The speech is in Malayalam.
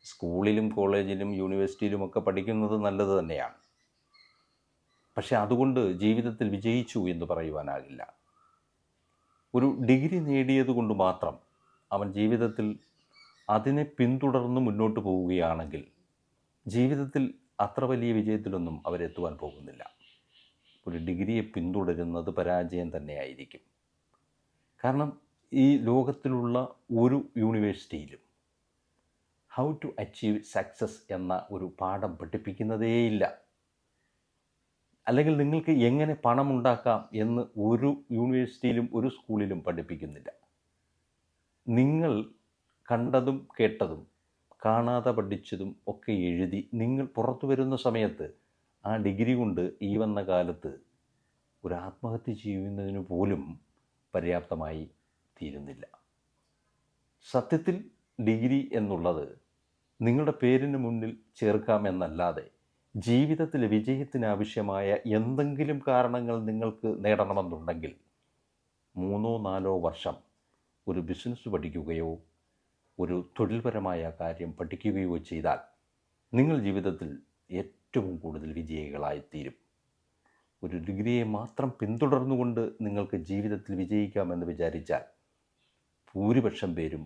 സ്കൂളിലും കോളേജിലും യൂണിവേഴ്സിറ്റിയിലുമൊക്കെ പഠിക്കുന്നത് നല്ലത് തന്നെയാണ്. പക്ഷെ അതുകൊണ്ട് ജീവിതത്തിൽ വിജയിച്ചു എന്ന് പറയുവാനാകില്ല. ഒരു ഡിഗ്രി നേടിയതുകൊണ്ട് മാത്രം അവൻ ജീവിതത്തിൽ അതിനെ പിന്തുടർന്ന് മുന്നോട്ട് പോവുകയാണെങ്കിൽ ജീവിതത്തിൽ അത്ര വലിയ വിജയത്തിലൊന്നും അവരെത്തുവാൻ പോകുന്നില്ല. ഒരു ഡിഗ്രിയെ പിന്തുടരുന്നത് പരാജയം തന്നെയായിരിക്കും. കാരണം ഈ ലോകത്തിലുള്ള ഒരു യൂണിവേഴ്സിറ്റിയിലും ഹൗ ടു അച്ചീവ് സക്സസ് എന്ന ഒരു പാഠം പഠിപ്പിക്കുന്നതേയില്ല. അല്ലെങ്കിൽ നിങ്ങൾക്ക് എങ്ങനെ പണമുണ്ടാക്കാം എന്ന് ഒരു യൂണിവേഴ്സിറ്റിയിലും ഒരു സ്കൂളിലും പഠിപ്പിക്കുന്നില്ല. നിങ്ങൾ കണ്ടതും കേട്ടതും കാണാതെ പഠിച്ചതും ഒക്കെ എഴുതി നിങ്ങൾ പുറത്തു വരുന്ന സമയത്ത് ആ ഡിഗ്രി കൊണ്ട് ഈ വന്ന കാലത്ത് ഒരു ആത്മഹത്യ ചെയ്യുന്നതിന് പോലും പര്യാപ്തമായി തീരുന്നില്ല. സത്യത്തിൽ ഡിഗ്രി എന്നുള്ളത് നിങ്ങളുടെ പേരിന് മുന്നിൽ ചേർക്കാമെന്നല്ലാതെ ജീവിതത്തിലെ വിജയത്തിനാവശ്യമായ എന്തെങ്കിലും കാരണങ്ങൾ നിങ്ങൾക്ക് നേടണമെന്നുണ്ടെങ്കിൽ 3-4 വർഷം ഒരു ബിസിനസ് പഠിക്കുകയോ ഒരു തൊഴിൽപരമായ കാര്യം പഠിക്കുകയോ ചെയ്താൽ നിങ്ങൾ ജീവിതത്തിൽ ഏറ്റവും കൂടുതൽ വിജയികളായിത്തീരും. ഒരു ഡിഗ്രിയെ മാത്രം പിന്തുടർന്നുകൊണ്ട് നിങ്ങൾക്ക് ജീവിതത്തിൽ വിജയിക്കാമെന്ന് വിചാരിച്ചാൽ ഭൂരിപക്ഷം പേരും